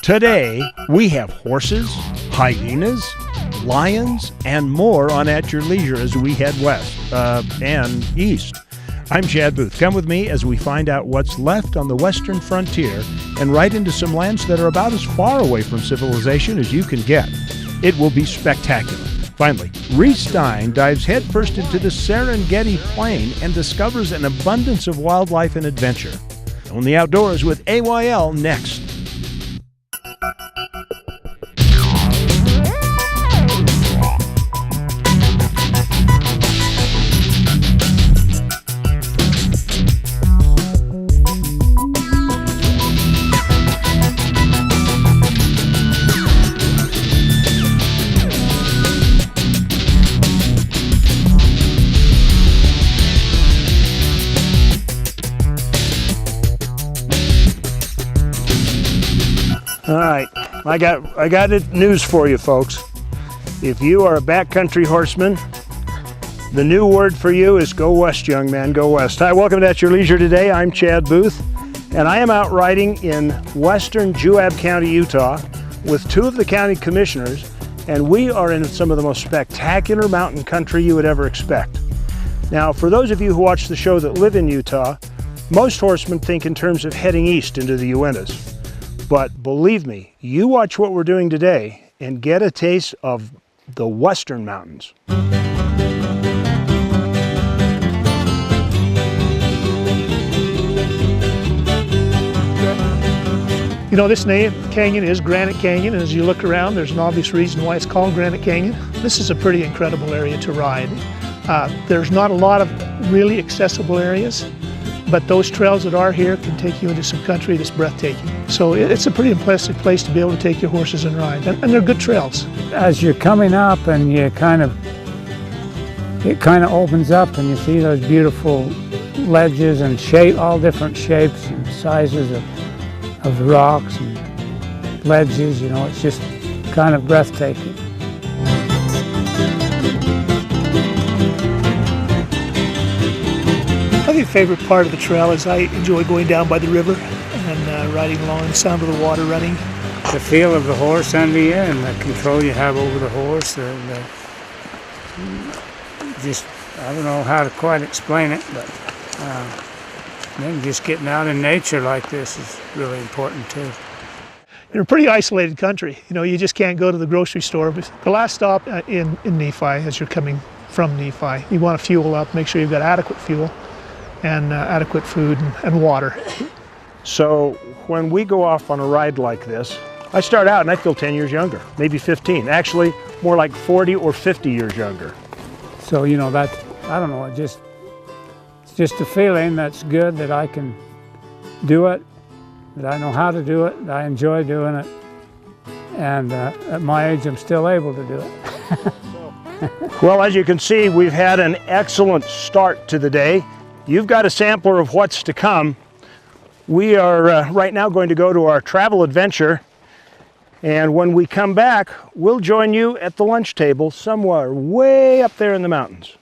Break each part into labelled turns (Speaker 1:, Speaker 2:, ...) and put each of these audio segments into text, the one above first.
Speaker 1: Today, we have horses, hyenas, lions, and more on At Your Leisure as we head west and east. I'm Chad Booth. Come with me as we find out what's left on the western frontier and right into some lands that are about as far away from civilization as you can get. It will be spectacular. Finally, Reece dives headfirst into the Serengeti plain and discovers an abundance of wildlife and adventure. On the Outdoors with AYL next. All right, I got news for you, folks. If you are a backcountry horseman, the new word for you is go west, young man, go west. Hi, welcome to At Your Leisure today. I'm Chad Booth, and I am out riding in western Juab County, Utah, with two of the county commissioners, and we are in some of the most spectacular mountain country you would ever expect. Now, for those of you who watch the show that live in Utah, most horsemen think in terms of heading east into the Uintas. But believe me, you watch what we're doing today and get a taste of the western mountains.
Speaker 2: You know, this canyon is Granite Canyon, and as you look around, there's an obvious reason why it's called Granite Canyon. This is a pretty incredible area to ride. There's not a lot of really accessible areas, but those trails that are here can take you into some country that's breathtaking. So it's a pretty impressive place to be able to take your horses and ride, and they're good trails.
Speaker 3: As you're coming up and it kind of opens up and you see those beautiful ledges and all different shapes and sizes of the rocks and ledges, you know, it's just kind of breathtaking.
Speaker 2: I think the favorite part of the trail is I enjoy going down by the river and riding along the sound of the water running.
Speaker 3: The feel of the horse under you and the control you have over the horse, just, I don't know how to quite explain it, but then just getting out in nature like this is really important too.
Speaker 2: You're a pretty isolated country. You know, you just can't go to the grocery store. But the last stop in Nephi, as you're coming from Nephi, you want to fuel up, make sure you've got adequate fuel and adequate food and water.
Speaker 1: So when we go off on a ride like this, I start out and I feel 10 years younger, maybe 15. Actually, more like 40 or 50 years younger.
Speaker 3: So, you know, I don't know, it's just a feeling that's good that I can do it, that I know how to do it, that I enjoy doing it, and at my age I'm still able to do it.
Speaker 1: Well, as you can see, we've had an excellent start to the day. You've got a sampler of what's to come. We are right now going to go to our travel adventure, and when we come back, we'll join you at the lunch table somewhere way up there in the mountains.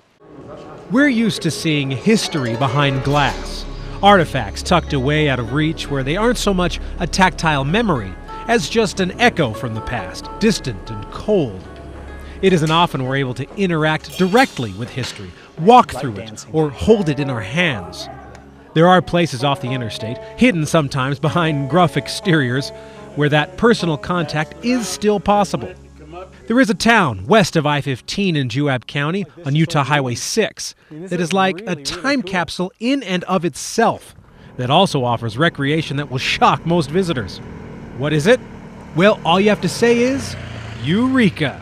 Speaker 4: We're used to seeing history behind glass, artifacts tucked away out of reach where they aren't so much a tactile memory as just an echo from the past, distant and cold. It isn't often we're able to interact directly with history, walk through it, or hold it in our hands. There are places off the interstate, hidden sometimes behind gruff exteriors, where that personal contact is still possible. There is a town west of I-15 in Juab County on Utah Highway 6 that is like a time capsule in and of itself that also offers recreation that will shock most visitors. What is it? Well, all you have to say is Eureka.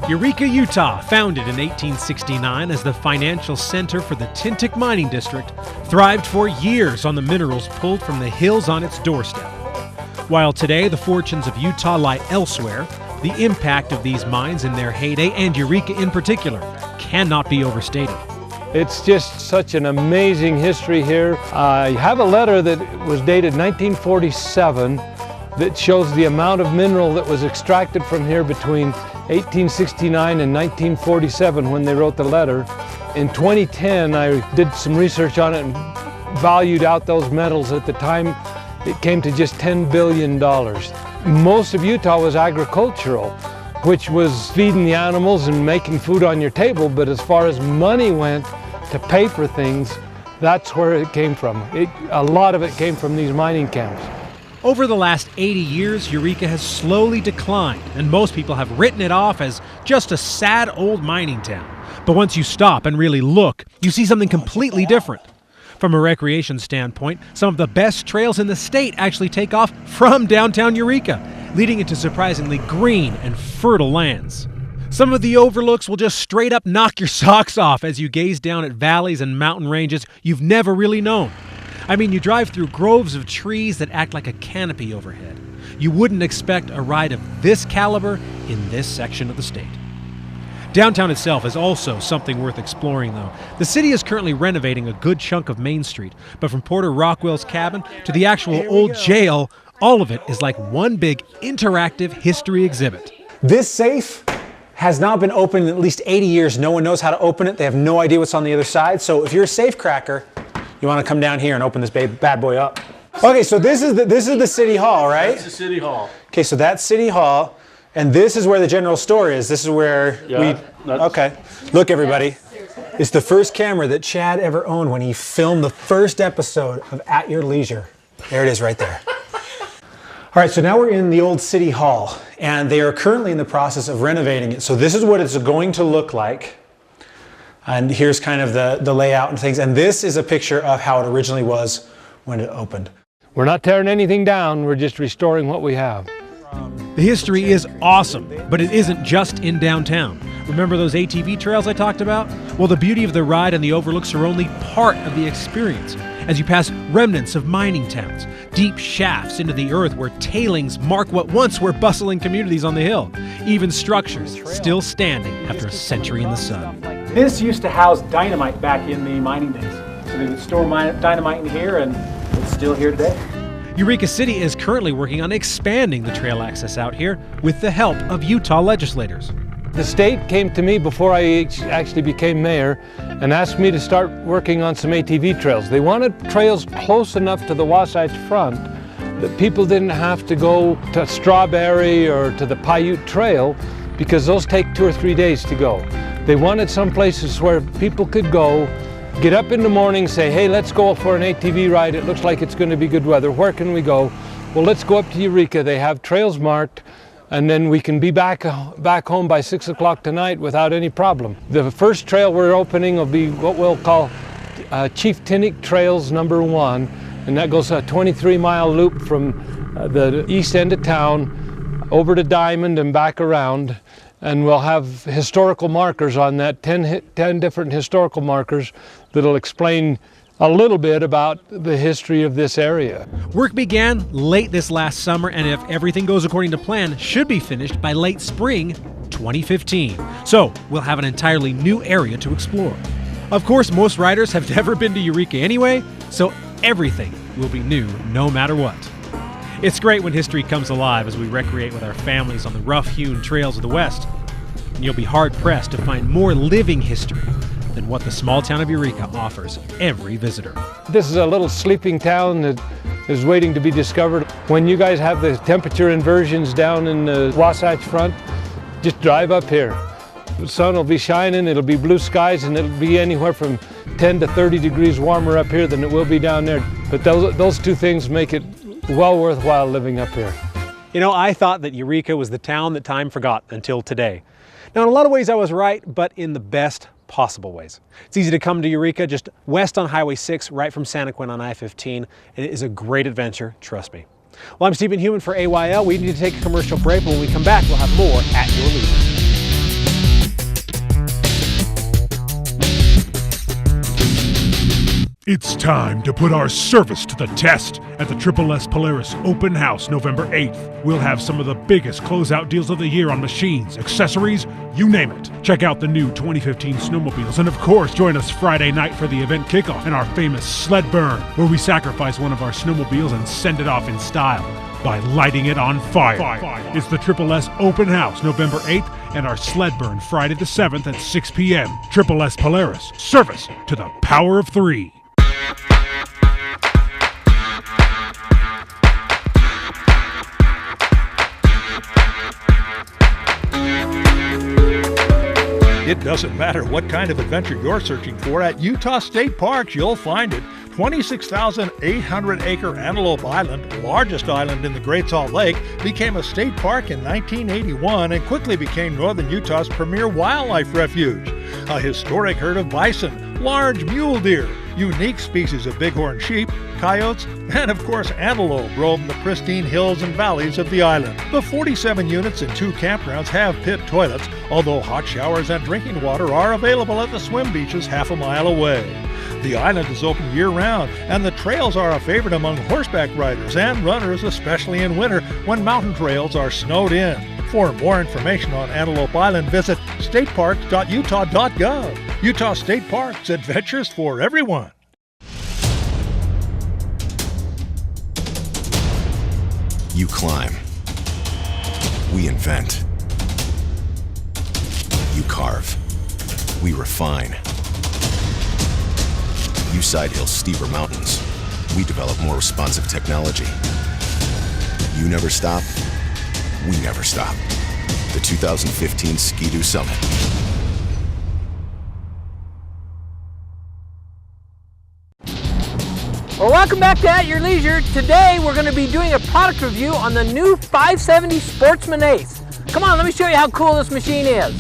Speaker 4: Eureka, Utah, founded in 1869 as the financial center for the Tintic Mining District, thrived for years on the minerals pulled from the hills on its doorstep. While today the fortunes of Utah lie elsewhere, the impact of these mines in their heyday, and Eureka in particular, cannot be overstated.
Speaker 5: It's just such an amazing history here. I have a letter that was dated 1947 that shows the amount of mineral that was extracted from here between 1869 and 1947 when they wrote the letter. In 2010, I did some research on it and valued out those metals. At the time, it came to just $10 billion. Most of Utah was agricultural, which was feeding the animals and making food on your table, but as far as money went to pay for things, that's where it came from. A lot of it came from these mining camps.
Speaker 4: Over the last 80 years, Eureka has slowly declined, and most people have written it off as just a sad old mining town. But once you stop and really look, you see something completely different. From a recreation standpoint, some of the best trails in the state actually take off from downtown Eureka, leading into surprisingly green and fertile lands. Some of the overlooks will just straight up knock your socks off as you gaze down at valleys and mountain ranges you've never really known. I mean, you drive through groves of trees that act like a canopy overhead. You wouldn't expect a ride of this caliber in this section of the state. Downtown itself is also something worth exploring, though. The city is currently renovating a good chunk of Main Street, but from Porter Rockwell's cabin to the actual old jail, all of it is like one big interactive history exhibit.
Speaker 6: This safe has now been open in at least 80 years. No one knows how to open it. They have no idea what's on the other side. So if you're a safe cracker, you want to come down here and open this bad boy up. Okay, so this is the city hall, right?
Speaker 7: That's the city hall.
Speaker 6: Okay, so that's city hall, and this is where the general store is. This is where okay. Look, everybody. It's the first camera that Chad ever owned when he filmed the first episode of At Your Leisure. There it is right there. All right, so now we're in the old city hall, and they are currently in the process of renovating it. So this is what it's going to look like. And here's kind of the layout and things. And this is a picture of how it originally was when it opened.
Speaker 5: We're not tearing anything down, we're just restoring what we have.
Speaker 4: The history is awesome, but it isn't just in downtown. Remember those ATV trails I talked about? Well, the beauty of the ride and the overlooks are only part of the experience. As you pass remnants of mining towns, deep shafts into the earth where tailings mark what once were bustling communities on the hill, even structures still standing after a century in the sun.
Speaker 8: This used to house dynamite back in the mining days. So they would store dynamite in here, and it's still here today.
Speaker 4: Eureka City is currently working on expanding the trail access out here with the help of Utah legislators.
Speaker 5: The state came to me before I actually became mayor and asked me to start working on some ATV trails. They wanted trails close enough to the Wasatch Front that people didn't have to go to Strawberry or to the Paiute Trail because those take 2 or 3 days to go. They wanted some places where people could go, get up in the morning, say, hey, let's go for an ATV ride. It looks like it's going to be good weather. Where can we go? Well, let's go up to Eureka. They have trails marked, and then we can be back home by 6 o'clock tonight without any problem. The first trail we're opening will be what we'll call Chief Tinnick Trails #1, and that goes a 23-mile loop from the east end of town over to Diamond and back around. And we'll have historical markers on that, 10 different historical markers that'll explain a little bit about the history of this area.
Speaker 4: Work began late this last summer, and if everything goes according to plan, should be finished by late spring 2015. So we'll have an entirely new area to explore. Of course, most riders have never been to Eureka anyway, so everything will be new no matter what. It's great when history comes alive as we recreate with our families on the rough-hewn trails of the West. And you'll be hard-pressed to find more living history than what the small town of Eureka offers every visitor.
Speaker 5: This is a little sleeping town that is waiting to be discovered. When you guys have the temperature inversions down in the Wasatch Front, just drive up here. The sun will be shining, it'll be blue skies, and it'll be anywhere from 10 to 30 degrees warmer up here than it will be down there. But those two things make it well worthwhile living up here.
Speaker 9: You know, I thought that Eureka was the town that time forgot until today. Now, in a lot of ways I was right, but in the best possible ways. It's easy to come to Eureka, just west on Highway 6, right from Santa Quinn on I-15. And it is a great adventure, trust me. Well, I'm Stephen Heumann for AYL. We need to take a commercial break. When we come back, we'll have more At Your Leisure.
Speaker 7: It's time to put our service to the test at the Triple S Polaris Open House November 8th. We'll have some of the biggest closeout deals of the year on machines, accessories, you name it. Check out the new 2015 snowmobiles, and of course, join us Friday night for the event kickoff and our famous sled burn, where we sacrifice one of our snowmobiles and send it off in style by lighting it on fire. It's the Triple S Open House November 8th and our sled burn Friday the 7th at 6 p.m. Triple S Polaris, service to the power of 3.
Speaker 10: It doesn't matter what kind of adventure you're searching for, at Utah State Parks you'll find it. 26,800-acre Antelope Island, largest island in the Great Salt Lake, became a state park in 1981 and quickly became northern Utah's premier wildlife refuge. A historic herd of bison, large mule deer, unique species of bighorn sheep, coyotes, and of course antelope roam the pristine hills and valleys of the island. The 47 units and 2 campgrounds have pit toilets, although hot showers and drinking water are available at the swim beaches half a mile away. The island is open year-round, and the trails are a favorite among horseback riders and runners, especially in winter when mountain trails are snowed in. For more information on Antelope Island, visit stateparks.utah.gov. Utah State Parks, adventures for everyone.
Speaker 11: You climb. We invent. You carve. We refine. You side hill steeper mountains. We develop more responsive technology. You never stop. We never stop. The 2015 Ski-Doo Summit.
Speaker 12: Well, welcome back to At Your Leisure. Today we're going to be doing a product review on the new 570 Sportsman Ace. Come on, let me show you how cool this machine is.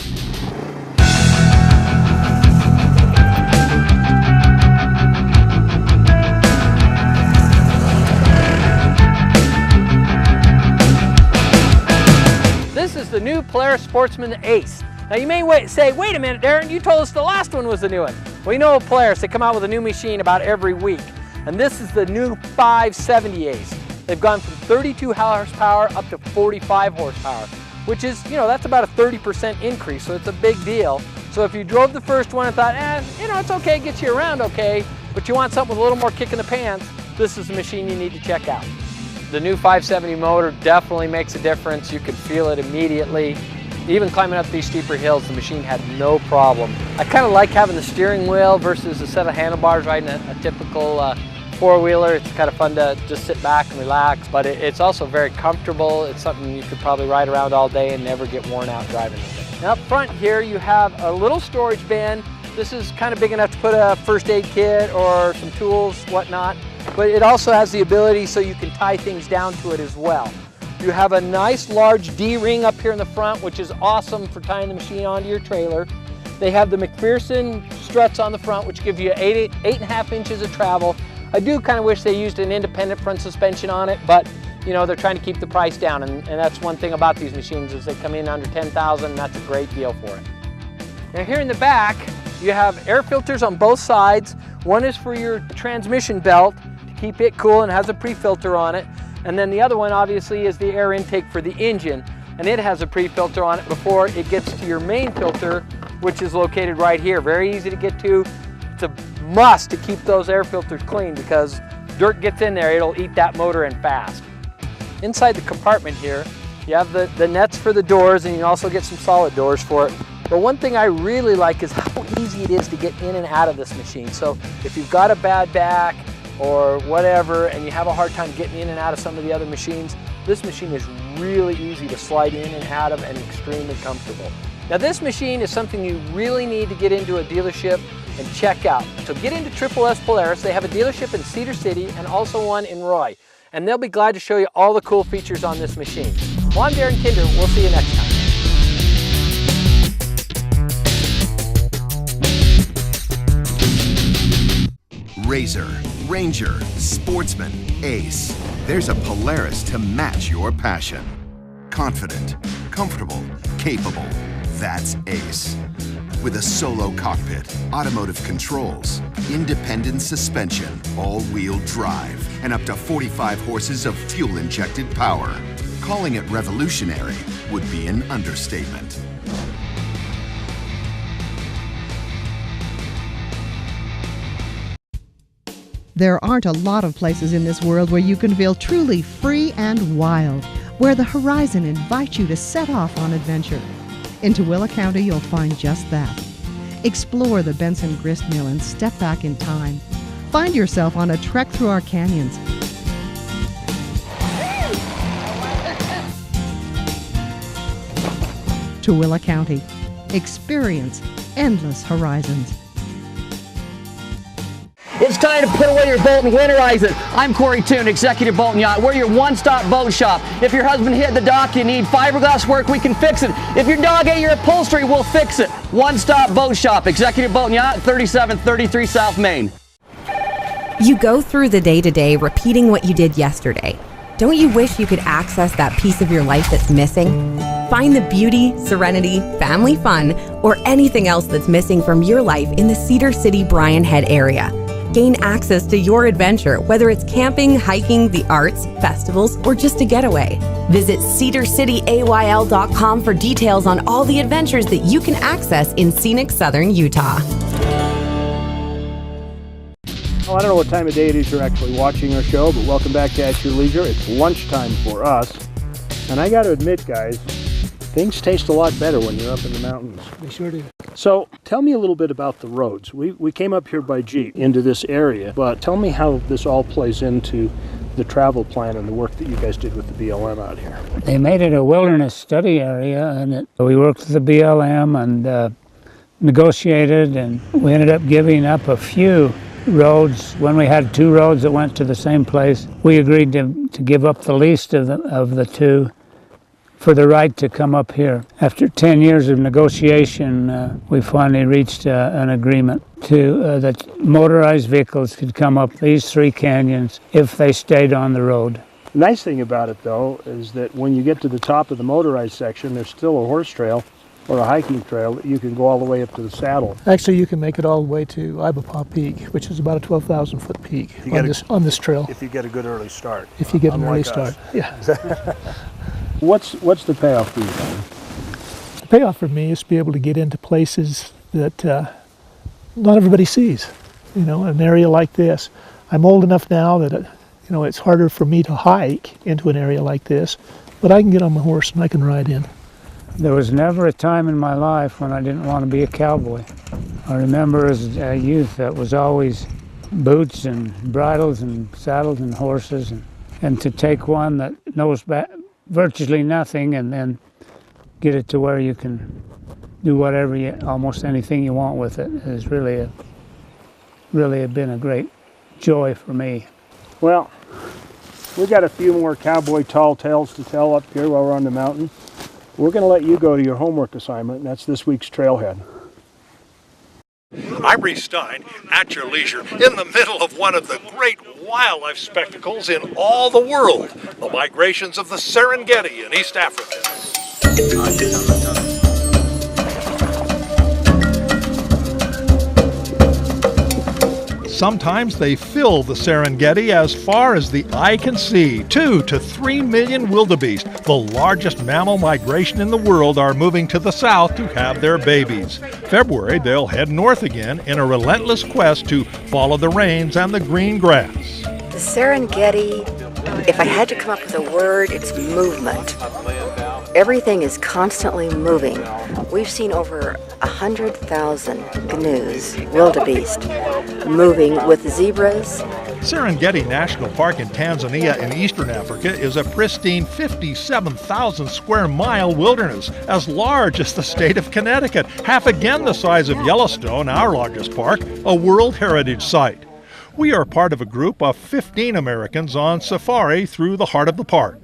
Speaker 12: This is the new Polaris Sportsman Ace. Now you may say, wait a minute, Darren, you told us the last one was the new one. Well, you know Polaris, they come out with a new machine about every week. And this is the new 570 Ace. They've gone from 32 horsepower up to 45 horsepower, which is, that's about a 30% increase, so it's a big deal. So if you drove the first one and thought, it's okay, it gets you around okay, but you want something with a little more kick in the pants, this is the machine you need to check out. The new 570 motor definitely makes a difference. You can feel it immediately. Even climbing up these steeper hills, the machine had no problem. I kind of like having the steering wheel versus a set of handlebars riding a typical four-wheeler. It's kind of fun to just sit back and relax, but it's also very comfortable. It's something you could probably ride around all day and never get worn out driving the thing. Now up front here, you have a little storage bin. This is kind of big enough to put a first aid kit or some tools, whatnot, but it also has the ability so you can tie things down to it as well. You have a nice large D-ring up here in the front, which is awesome for tying the machine onto your trailer. They have the McPherson struts on the front, which give you 8.5 inches of travel. I do kind of wish they used an independent front suspension on it, but they're trying to keep the price down, and that's one thing about these machines is they come in under $10,000, and that's a great deal for it. Now here in the back, you have air filters on both sides. One is for your transmission belt to keep it cool and has a pre-filter on it. And then the other one obviously is the air intake for the engine, and it has a pre-filter on it before it gets to your main filter, which is located right here. Very easy to get to. It's a must to keep those air filters clean because dirt gets in there, it'll eat that motor in fast. Inside the compartment here, you have the nets for the doors, and you can also get some solid doors for it. But one thing I really like is how easy it is to get in and out of this machine. So if you've got a bad back or whatever, and you have a hard time getting in and out of some of the other machines, this machine is really easy to slide in and out of and extremely comfortable. Now this machine is something you really need to get into a dealership and check out. So get into Triple S Polaris. They have a dealership in Cedar City and also one in Roy. And they'll be glad to show you all the cool features on this machine. Well, I'm Darren Kinder. We'll see you next time.
Speaker 11: Razor, Ranger, Sportsman, Ace. There's a Polaris to match your passion. Confident, comfortable, capable. That's Ace. With a solo cockpit, automotive controls, independent suspension, all-wheel drive, and up to 45 horses of fuel-injected power. Calling it revolutionary would be an understatement.
Speaker 13: There aren't a lot of places in this world where you can feel truly free and wild, where the horizon invites you to set off on adventure. In Tooele County, you'll find just that. Explore the Benson Grist Mill and step back in time. Find yourself on a trek through our canyons. Tooele County. Experience endless horizons.
Speaker 12: It's time to put away your boat and winterize it. I'm Corey Toon, Executive Boat and Yacht. We're your one-stop boat shop. If your husband hit the dock, you need fiberglass work, we can fix it. If your dog ate your upholstery, we'll fix it. One-stop boat shop, Executive Boat and Yacht, 3733 South Main.
Speaker 14: You go through the day-to-day repeating what you did yesterday. Don't you wish you could access that piece of your life that's missing? Find the beauty, serenity, family fun, or anything else that's missing from your life in the Cedar City, Bryan Head area. Gain access to your adventure, whether it's camping, hiking, the arts, festivals, or just a getaway. Visit cedarcityayl.com for details on all the adventures that you can access in scenic southern Utah.
Speaker 1: Oh, I don't know what time of day it is you're actually watching our show, but welcome back to At Your Leisure. It's lunchtime for us. And I got to admit, guys, things taste a lot better when you're up in the mountains.
Speaker 2: They sure do.
Speaker 1: So tell me a little bit about the roads. We came up here by Jeep into this area, but tell me how this all plays into the travel plan and the work that you guys did with the BLM out here.
Speaker 3: They made it a wilderness study area, and we worked with the BLM and negotiated, and we ended up giving up a few roads. When we had two roads that went to the same place, we agreed to give up the least of the two for the right to come up here. After 10 years of negotiation, we finally reached an agreement that motorized vehicles could come up these three canyons if they stayed on the road.
Speaker 1: The nice thing about it, though, is that when you get to the top of the motorized section, there's still a horse trail or a hiking trail that you can go all the way up to the saddle.
Speaker 2: Actually, you can make it all the way to Ibapaw Peak, which is about a 12,000 foot peak on this trail.
Speaker 1: If you get a good early start.
Speaker 2: If you get an early start, yeah.
Speaker 1: What's the payoff for you?
Speaker 2: The payoff for me is to be able to get into places that not everybody sees. You know, an area like this. I'm old enough now that it's harder for me to hike into an area like this, but I can get on my horse and I can ride in.
Speaker 3: There was never a time in my life when I didn't want to be a cowboy. I remember as a youth that was always boots and bridles and saddles and horses, and to take one that knows virtually nothing and then get it to where you can do almost anything you want with it has really been a great joy for me.
Speaker 1: Well, we got a few more cowboy tall tales to tell up here while we're on the mountain. We're going to let you go to your homework assignment, and that's this week's trailhead.
Speaker 10: I'm Reece Stein, at your leisure, in the middle of one of the great wildlife spectacles in all the world, the migrations of the Serengeti in East Africa. Sometimes they fill the Serengeti as far as the eye can see. 2 to 3 million wildebeest, the largest mammal migration in the world, are moving to the south to have their babies. February, they'll head north again in a relentless quest to follow the rains and the green grass.
Speaker 15: The Serengeti, if I had to come up with a word, it's movement. Everything is constantly moving. We've seen over 100,000 gnus, wildebeest, moving with zebras.
Speaker 10: Serengeti National Park in Tanzania in eastern Africa is a pristine 57,000 square mile wilderness, as large as the state of Connecticut, half again the size of Yellowstone, our largest park, a World Heritage Site. We are part of a group of 15 Americans on safari through the heart of the park.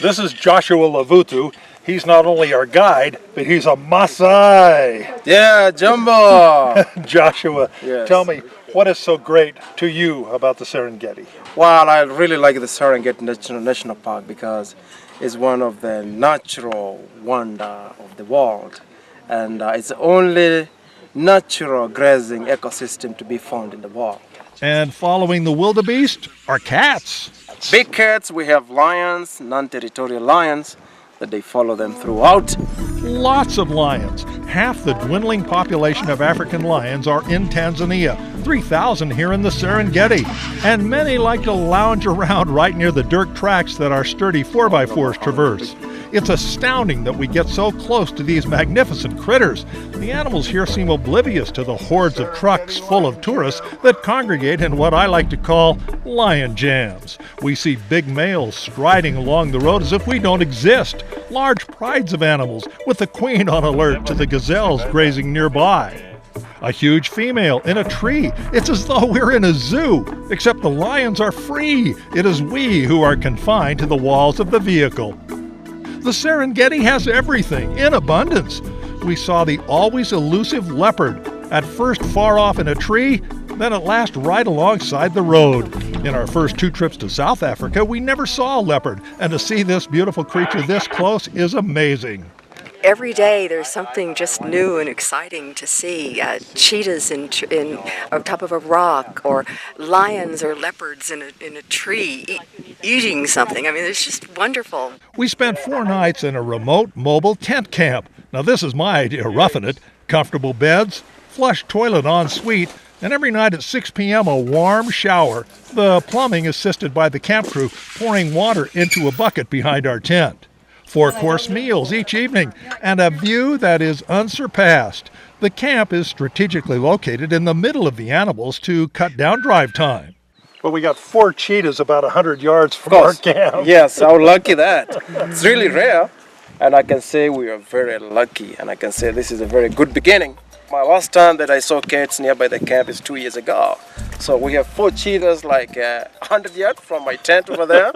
Speaker 10: This is Joshua Lavutu. He's not only our guide, but he's a Maasai.
Speaker 16: Yeah, Jumbo.
Speaker 10: Joshua,
Speaker 16: yes.
Speaker 10: Tell me, what is so great to you about the Serengeti?
Speaker 16: Well, I really like the Serengeti National Park because it's one of the natural wonder of the world. And it's the only natural grazing ecosystem to be found in the wild.
Speaker 10: And following the wildebeest are cats.
Speaker 16: Big cats, we have lions, non-territorial lions, that they follow them throughout.
Speaker 10: Lots of lions. Half the dwindling population of African lions are in Tanzania, 3,000 here in the Serengeti. And many like to lounge around right near the dirt tracks that our sturdy 4x4s traverse. It's astounding that we get so close to these magnificent critters. The animals here seem oblivious to the hordes of trucks full of tourists that congregate in what I like to call lion jams. We see big males striding along the road as if we don't exist. Large prides of animals, with the queen on alert to the gazelles grazing nearby. A huge female in a tree. It's as though we're in a zoo, except the lions are free. It is we who are confined to the walls of the vehicle. The Serengeti has everything in abundance. We saw the always elusive leopard, at first far off in a tree, then at last right alongside the road. In our first 2 trips to South Africa, we never saw a leopard, and to see this beautiful creature this close is amazing.
Speaker 15: Every day there's something just new and exciting to see. Cheetahs in on top of a rock, or lions or leopards in a tree eating something. I mean, it's just wonderful.
Speaker 10: We spent 4 nights in a remote mobile tent camp. Now this is my idea of roughing it. Comfortable beds, flush toilet en suite, and every night at 6 p.m. a warm shower. The plumbing assisted by the camp crew pouring water into a bucket behind our tent. 4-course meals each evening, and a view that is unsurpassed. The camp is strategically located in the middle of the animals to cut down drive time. Well, we got 4 cheetahs about 100 yards from our camp.
Speaker 16: Yes, how lucky that. It's really rare, and I can say we are very lucky, and I can say this is a very good beginning. My last time that I saw cats nearby the camp is 2 years ago. So we have 4 cheetahs like 100 yards from my tent over there.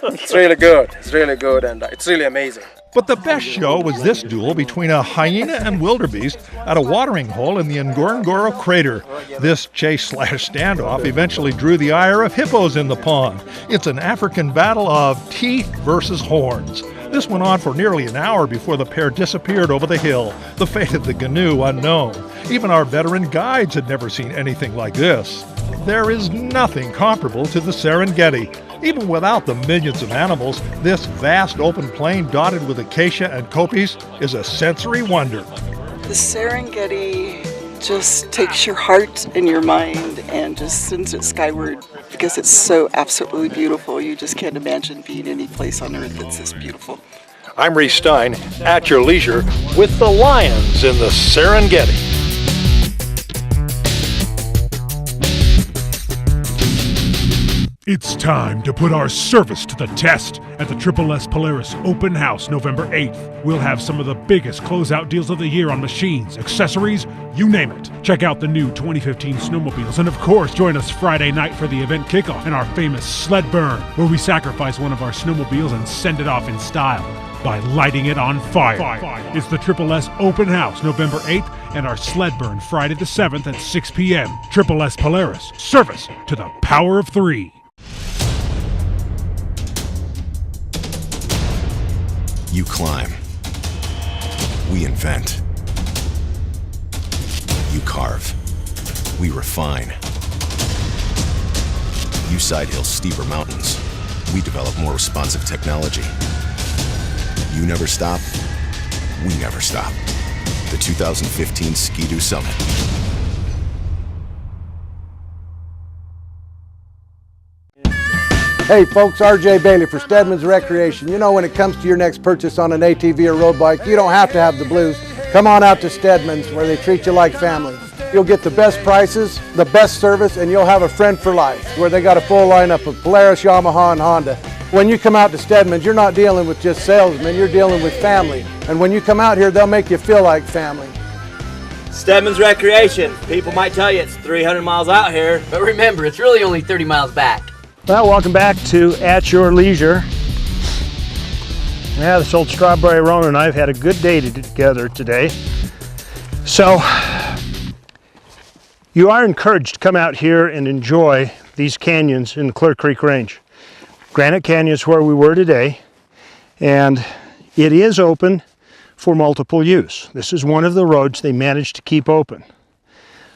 Speaker 16: It's really good. It's really good, and it's really amazing.
Speaker 10: But the best show was this duel between a hyena and wildebeest at a watering hole in the Ngorongoro crater. This chase/standoff eventually drew the ire of hippos in the pond. It's an African battle of teeth versus horns. This went on for nearly an hour before the pair disappeared over the hill, the fate of the canoe unknown. Even our veteran guides had never seen anything like this. There is nothing comparable to the Serengeti. Even without the millions of animals, this vast open plain dotted with acacia and kopis is a sensory wonder.
Speaker 17: The Serengeti just takes your heart and your mind and just sends it skyward because it's so absolutely beautiful. You just can't imagine being any place on earth that's this beautiful.
Speaker 10: I'm Reece Stein, at your leisure, with the lions in the Serengeti.
Speaker 7: It's time to put our service to the test at the Triple S Polaris Open House November 8th. We'll have some of the biggest closeout deals of the year on machines, accessories, you name it. Check out the new 2015 snowmobiles, and of course, join us Friday night for the event kickoff and our famous sled burn, where we sacrifice one of our snowmobiles and send it off in style by lighting it on fire. It's the Triple S Open House November 8th and our sled burn Friday the 7th at 6 p.m. Triple S Polaris, service to the power of 3.
Speaker 11: You climb. We invent. You carve. We refine. You side hill steeper mountains. We develop more responsive technology. You never stop. We never stop. The 2015 Ski-Doo Summit.
Speaker 18: Hey folks, RJ Bailey for Stedman's Recreation. You know, when it comes to your next purchase on an ATV or road bike, you don't have to have the blues. Come on out to Stedman's, where they treat you like family. You'll get the best prices, the best service, and you'll have a friend for life, where they got a full lineup of Polaris, Yamaha, and Honda. When you come out to Stedman's, you're not dealing with just salesmen, you're dealing with family. And when you come out here, they'll make you feel like family.
Speaker 19: Stedman's Recreation. People might tell you it's 300 miles out here, but remember, it's really only 30 miles back.
Speaker 1: Well, welcome back to At Your Leisure. Yeah, this old Strawberry Rona and I have had a good day together today. So, you are encouraged to come out here and enjoy these canyons in the Clear Creek Range. Granite Canyon is where we were today, and it is open for multiple use. This is one of the roads they managed to keep open.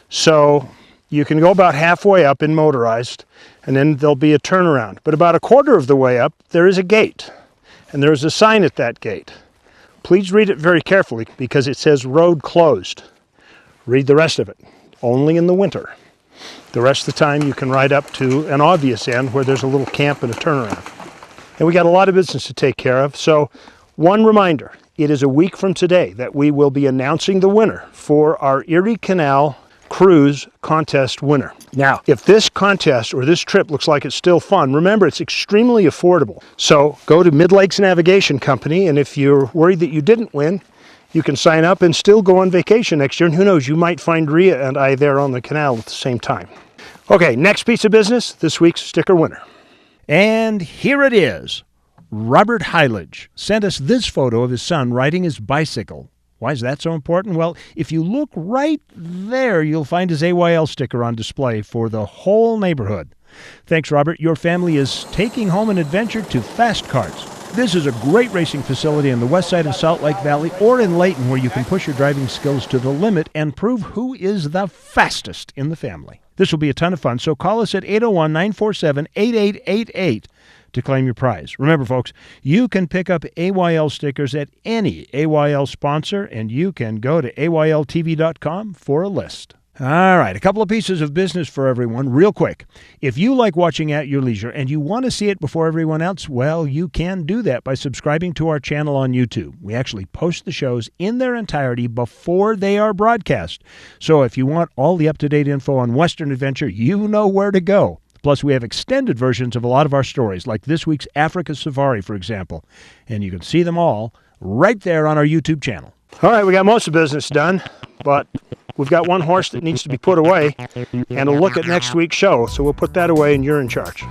Speaker 1: So you can go about halfway up in motorized, and then there'll be a turnaround. But about a quarter of the way up, there is a gate, and there's a sign at that gate. Please read it very carefully because it says road closed. Read the rest of it, only in the winter. The rest of the time you can ride up to an obvious end where there's a little camp and a turnaround. And we got a lot of business to take care of. So one reminder, it is a week from today that we will be announcing the winner for our Erie Canal Cruise Contest winner. Now, if this contest or this trip looks like it's still fun, remember it's extremely affordable. So go to Mid Lakes Navigation Company, and if you're worried that you didn't win, you can sign up and still go on vacation next year, and who knows, you might find Rhea and I there on the canal at the same time. Okay, next piece of business, this week's sticker winner.
Speaker 20: And here it is. Robert Hylage sent us this photo of his son riding his bicycle. Why is that so important? Well, if you look right there, you'll find his AYL sticker on display for the whole neighborhood. Thanks, Robert. Your family is taking home an adventure to Fast Carts. This is a great racing facility in the west side of Salt Lake Valley or in Layton, where you can push your driving skills to the limit and prove who is the fastest in the family. This will be a ton of fun, so call us at 801-947-8888 to claim your prize. Remember, folks, you can pick up AYL stickers at any AYL sponsor, and you can go to AYLTV.com for a list. All right, a couple of pieces of business for everyone, real quick. If you like watching At Your Leisure and you want to see it before everyone else, well, you can do that by subscribing to our channel on YouTube. We actually post the shows in their entirety before they are broadcast. So if you want all the up-to-date info on Western Adventure, you know where to go. Plus, we have extended versions of a lot of our stories, like this week's Africa Safari, for example. And you can see them all right there on our YouTube channel.
Speaker 1: All right, we got most of the business done, but we've got one horse that needs to be put away and a look at next week's show. So we'll put that away and you're in charge.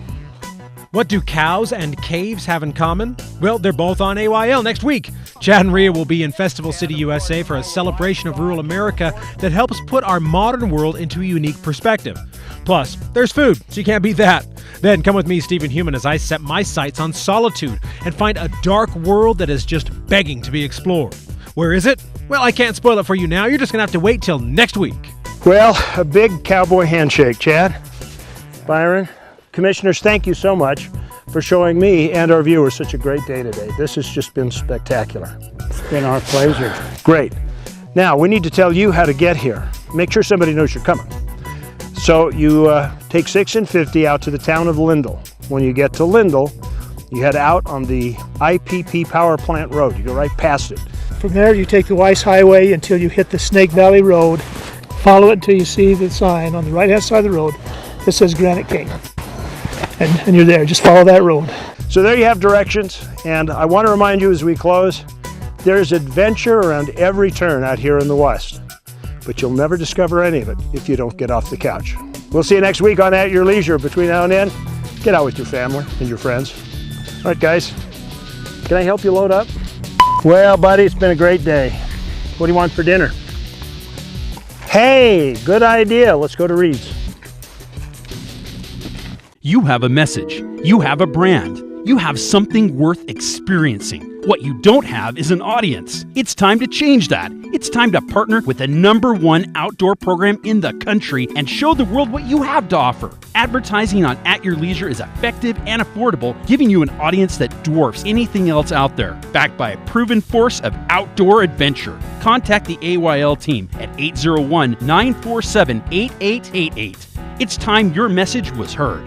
Speaker 4: What do cows and caves have in common? Well, they're both on AYL next week. Chad and Rhea will be in Festival City, USA for a celebration of rural America that helps put our modern world into a unique perspective. Plus, there's food, so you can't beat that. Then come with me, Stephen Human, as I set my sights on solitude and find a dark world that is just begging to be explored. Where is it? Well, I can't spoil it for you now. You're just going to have to wait till next week.
Speaker 1: Well, a big cowboy handshake, Chad. Byron, Commissioners, thank you so much for showing me and our viewers such a great day today. This has just been spectacular.
Speaker 3: It's been our pleasure.
Speaker 1: Great. Now, we need to tell you how to get here. Make sure somebody knows you're coming. So you take 6 and 50 out to the town of Lindell. When you get to Lindell, you head out on the IPP Power Plant Road. You go right past it.
Speaker 2: From there, you take the Weiss Highway until you hit the Snake Valley Road. Follow it until you see the sign on the right-hand side of the road that says Granite Canyon. And you're there. Just follow that road.
Speaker 1: So there you have directions. And I want to remind you as we close, there's adventure around every turn out here in the West. But you'll never discover any of it if you don't get off the couch. We'll see you next week on At Your Leisure. Between now and then, get out with your family and your friends. All right, guys. Can I help you load up? Well, buddy, it's been a great day. What do you want for dinner? Hey, good idea. Let's go to Reece.
Speaker 21: You have a message. You have a brand. You have something worth experiencing. What you don't have is an audience. It's time to change that. It's time to partner with the #1 outdoor program in the country and show the world what you have to offer. Advertising on At Your Leisure is effective and affordable, giving you an audience that dwarfs anything else out there, backed by a proven force of outdoor adventure. Contact the AYL team at 801-947-8888. It's time your message was heard.